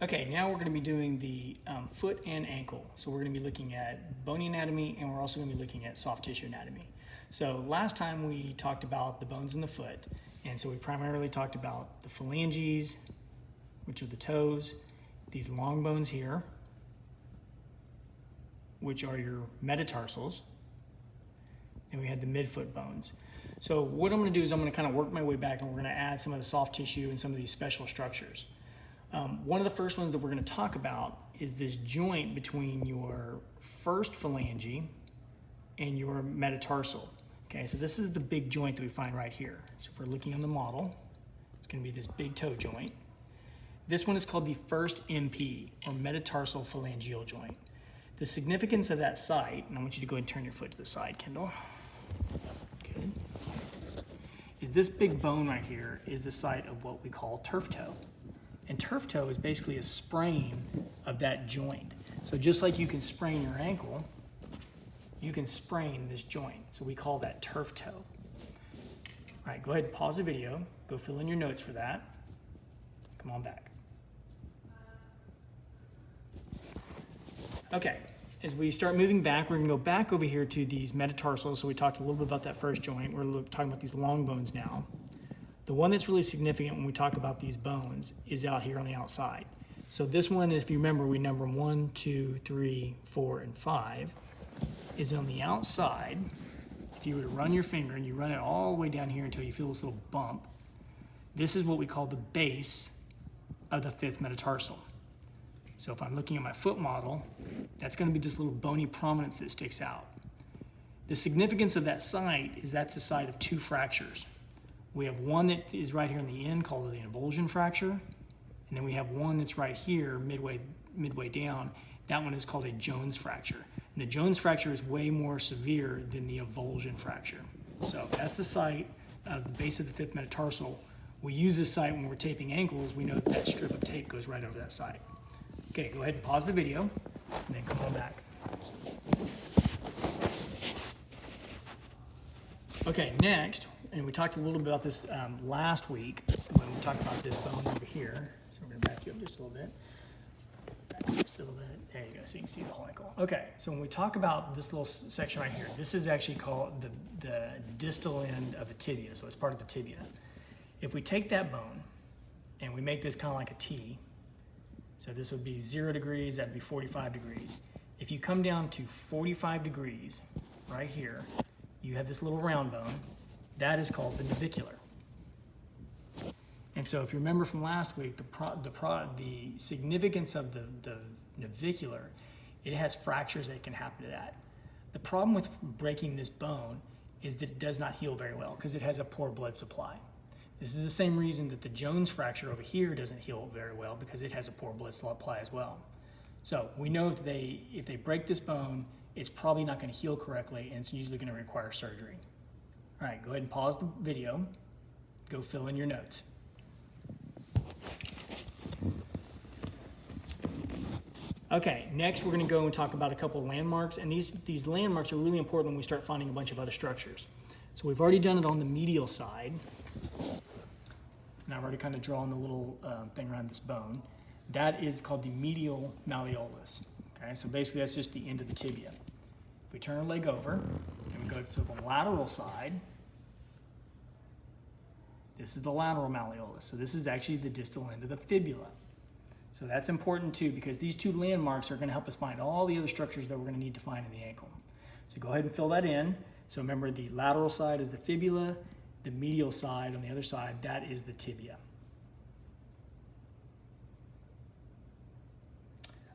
Okay, now we're going to be doing the foot and ankle. So we're going to be looking at bony anatomy, and we're also going to be looking at soft tissue anatomy. So last time we talked about the bones in the foot, and so we primarily talked about the phalanges, which are the toes, these long bones here, which are your metatarsals, and we had the midfoot bones. So what I'm going to do is I'm going to kind of work my way back, and we're going to add some of the soft tissue and some of these special structures. One of the first ones that we're going to talk about is this joint between your first phalange and your metatarsal. Okay, so this is the big joint that we find right here. So if we're looking on the model, it's going to be this big toe joint. This one is called the first MP, or metatarsal phalangeal joint. The significance of that site, and I want you to go ahead and turn your foot to the side, Kendall. Good. Is this big bone right here is the site of what we call turf toe. And turf toe is basically a sprain of that joint. So just like you can sprain your ankle, you can sprain this joint. So we call that turf toe. All right, go ahead and pause the video. Go fill in your notes for that. Come on back. Okay, as we start moving back, we're gonna go back over here to these metatarsals. So we talked a little bit about that first joint. We're talking about these long bones now. The one that's really significant when we talk about these bones is out here on the outside. So this one is, if you remember, we number them 1, 2, 3, 4, and 5, is on the outside. If you were to run your finger and you run it all the way down here until you feel this little bump, this is what we call the base of the fifth metatarsal. So if I'm looking at my foot model, that's going to be this little bony prominence that sticks out. The significance of that site is that's the site of two fractures. We have one that is right here in the end called the avulsion fracture, and then we have one that's right here midway down. That one is called a Jones fracture. And the Jones fracture is way more severe than the avulsion fracture. So that's the site of the base of the fifth metatarsal. We use this site when we're taping ankles. We know that that strip of tape goes right over that site. Okay, go ahead and pause the video, and then come on back. Okay, next, and we talked a little bit about this last week when we talked about this bone over here. So we're going to back you up just a little bit. Back up just a little bit. There you go, so you can see the whole ankle. Okay, so when we talk about this little section right here, this is actually called the distal end of the tibia, so it's part of the tibia. If we take that bone and we make this kind of like a T, so this would be 0 degrees, that'd be 45 degrees. If you come down to 45 degrees right here, you have this little round bone. That is called the navicular. And so if you remember from last week, the significance of the navicular, it has fractures that can happen to that. The problem with breaking this bone is that it does not heal very well because it has a poor blood supply. This is the same reason that the Jones fracture over here doesn't heal very well, because it has a poor blood supply as well. So we know if they break this bone, it's probably not going to heal correctly, and it's usually going to require surgery. All right, go ahead and pause the video. Go fill in your notes. Okay, next we're going to go and talk about a couple of landmarks, and these landmarks are really important when we start finding a bunch of other structures. So we've already done it on the medial side, and I've already kind of drawn the little thing around this bone. That is called the medial malleolus. Okay, so basically that's just the end of the tibia. If we turn our leg over and we go to the lateral side, this is the lateral malleolus. So this is actually the distal end of the fibula. So that's important too, because these two landmarks are going to help us find all the other structures that we're going to need to find in the ankle. So go ahead and fill that in. So remember, the lateral side is the fibula, the medial side on the other side, that is the tibia.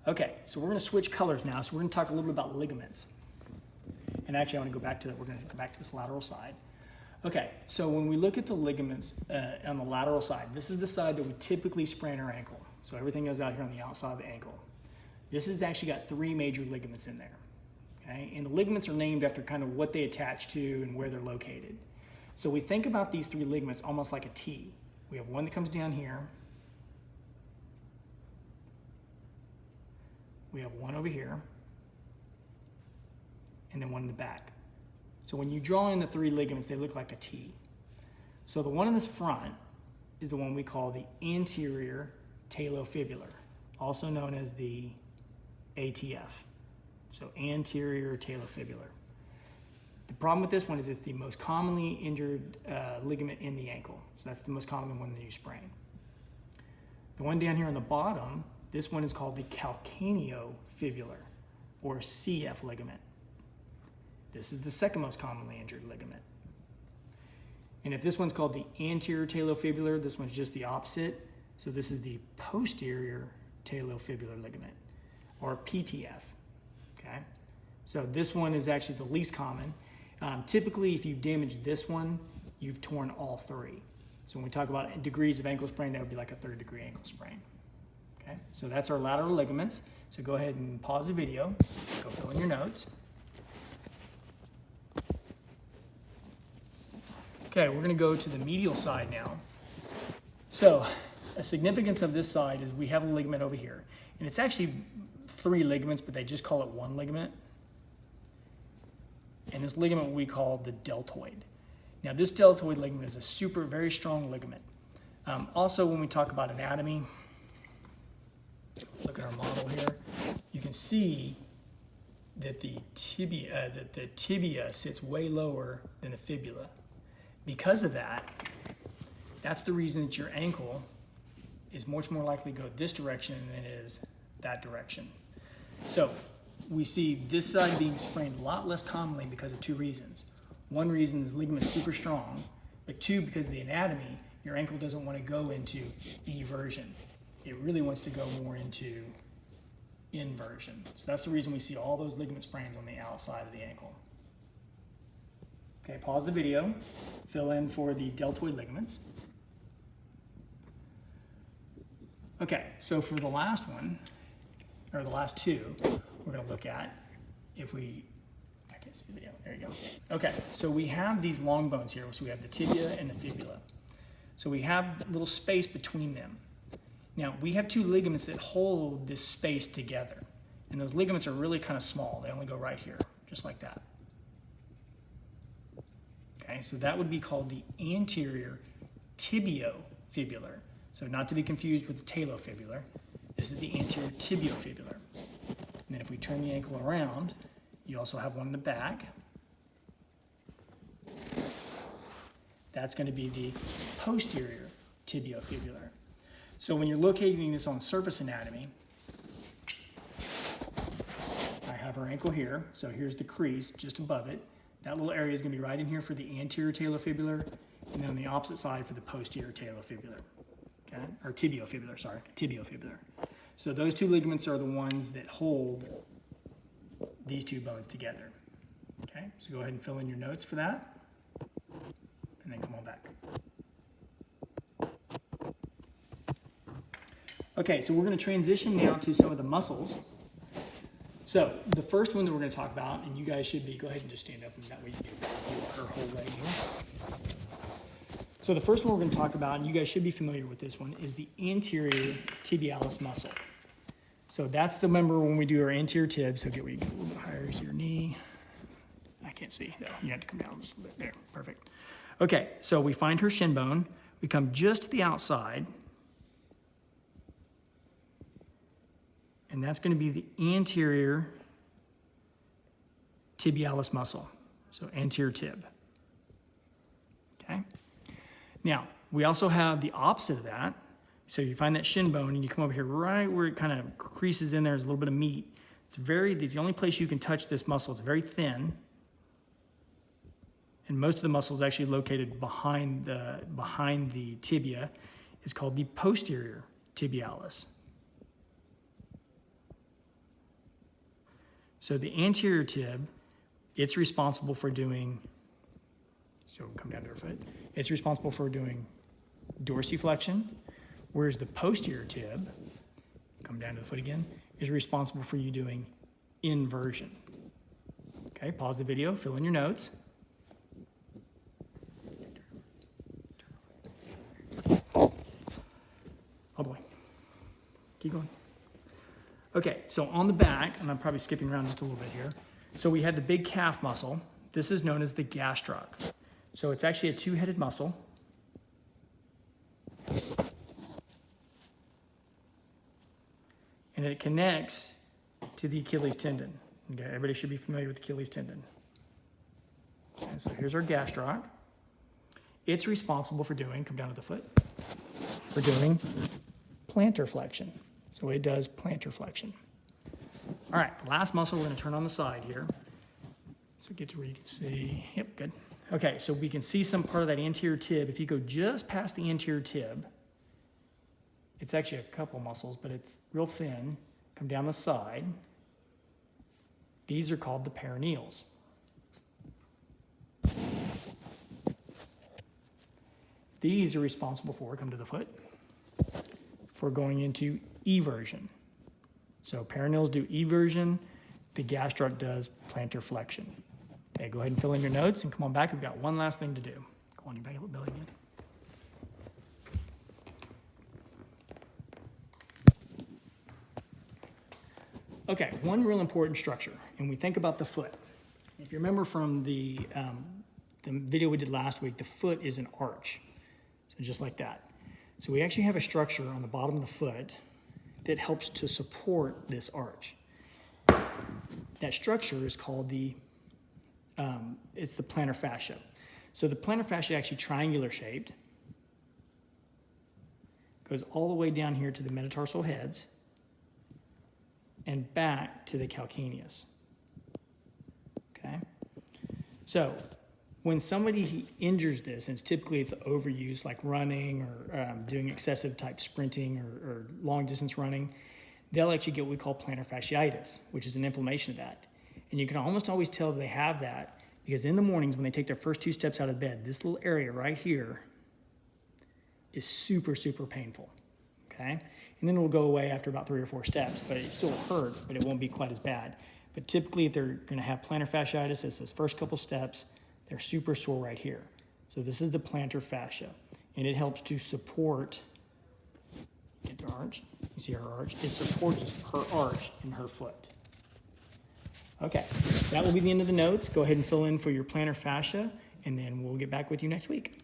Okay, so we're going to switch colors now. So we're going to talk a little bit about ligaments. And actually, I want to go back to, we're going to go back to this lateral side. Okay, so when we look at the ligaments on the lateral side, this is the side that we typically sprain our ankle. So everything goes out here on the outside of the ankle. This has actually got 3 major ligaments in there. Okay, and the ligaments are named after kind of what they attach to and where they're located. So we think about these 3 ligaments almost like a T. We have one that comes down here. We have one over here, and then one in the back. So when you draw in the 3 ligaments, they look like a T. So the one in this front is the one we call the anterior talofibular. also known as the ATF, so anterior talofibular. The problem with this one is it's the most commonly injured ligament in the ankle, so that's the most common one that you sprain. The one down here on the bottom, this one is called the calcaneofibular, or CF ligament. This is the second most commonly injured ligament. And if this one's called the anterior talofibular, this one's just the opposite. So this is the posterior talofibular ligament, or PTF, okay? So this one is actually the least common. Typically, if you damage this one, you've torn all three. So when we talk about degrees of ankle sprain, that would be like a 3rd degree ankle sprain, okay? So that's our lateral ligaments. So go ahead and pause the video, go fill in your notes. Okay, we're gonna go to the medial side now. So a significance of this side is we have a ligament over here, and it's actually 3 ligaments, but they just call it 1 ligament. And this ligament we call the deltoid. Now this deltoid ligament is a very strong ligament. Also, when we talk about anatomy, look at our model here, you can see that the tibia sits way lower than the fibula. Because of that, that's the reason that your ankle is much more likely to go this direction than it is that direction. So we see this side being sprained a lot less commonly because of 2 reasons. One reason is ligament's super strong, but 2, because of the anatomy, your ankle doesn't want to go into eversion. It really wants to go more into inversion. So that's the reason we see all those ligament sprains on the outside of the ankle. Okay, pause the video, fill in for the deltoid ligaments. Okay, so for the last one, or the last 2, we're going to look at, I can't see the video, there you go. Okay, so we have these long bones here, so we have the tibia and the fibula. So we have a little space between them. Now, we have 2 ligaments that hold this space together, and those ligaments are really kind of small. They only go right here, just like that. Okay, so that would be called the anterior tibiofibular. So not to be confused with the talofibular. This is the anterior tibiofibular. And then if we turn the ankle around, you also have one in the back. That's going to be the posterior tibiofibular. So when you're locating this on surface anatomy, I have our ankle here. So here's the crease just above it. That little area is going to be right in here for the anterior talofibular, and then on the opposite side for the posterior talofibular, okay? Or tibiofibular, sorry, tibiofibular. So those 2 ligaments are the ones that hold these 2 bones together, okay? So go ahead and fill in your notes for that, and then come on back. Okay, so we're going to transition now to some of the muscles. So the first one that we're going to talk about, and you guys should be, go ahead and just stand up, and that way you can view her whole leg here. So the first one we're going to talk about, and you guys should be familiar with this one, is the anterior tibialis muscle. So that's the member when we do our anterior tib. So get where you get a little bit higher, so your knee. I can't see. No, you have to come down just a little bit. There, perfect. Okay, so we find her shin bone. We come just to the outside. And that's going to be the anterior tibialis muscle, so anterior tib. Okay. Now, we also have the opposite of that. So you find that shin bone, and you come over here right where it kind of creases in there. There's a little bit of meat. It's the only place you can touch this muscle. It's very thin. And most of the muscle is actually located behind the tibia. It's called the posterior tibialis. So the anterior tib, it's responsible for doing, so come down to our foot, it's responsible for doing dorsiflexion, whereas the posterior tib, come down to the foot again, is responsible for you doing inversion. Okay, pause the video, fill in your notes. All the way. Keep going. Okay, so on the back, and I'm probably skipping around just a little bit here. So we have the big calf muscle. This is known as the gastroc. So it's actually a 2-headed muscle. and it connects to the Achilles tendon. Okay, everybody should be familiar with the Achilles tendon. Okay, so here's our gastroc. It's responsible for doing, come down to the foot, for doing plantar flexion. So it does plantar flexion. All right, the last muscle we're going to turn on the side here. So get to where you can see, yep, good. Okay, so we can see some part of that anterior tib. If you go just past the anterior tib, it's actually a couple muscles, but it's real thin. Come down the side. These are called the perineals. These are responsible for, come to the foot, for going into eversion. So perineals do eversion, the gastroc does plantar flexion. Okay, go ahead and fill in your notes and come on back. We've got one last thing to do. Go on, you back up, Billy again. Okay, one real important structure, and we think about the foot. If you remember from the video we did last week, the foot is an arch, so just like that. So we actually have a structure on the bottom of the foot that helps to support this arch. That structure is called it's the plantar fascia. So the plantar fascia is actually triangular shaped, goes all the way down here to the metatarsal heads, and back to the calcaneus. Okay? So when somebody injures this, and typically it's overuse, like running or doing excessive type sprinting or long distance running, they'll actually get what we call plantar fasciitis, which is an inflammation of that. And you can almost always tell they have that because in the mornings when they take their first 2 steps out of bed, this little area right here is super, super painful. Okay? And then it will go away after about 3 or 4 steps, but it still hurt, but it won't be quite as bad. But typically, if they're going to have plantar fasciitis, it's those first couple steps, they're super sore right here. So this is the plantar fascia, and it helps to support, get the arch, you see her arch? It supports her arch in her foot. Okay, that will be the end of the notes. Go ahead and fill in for your plantar fascia, and then we'll get back with you next week.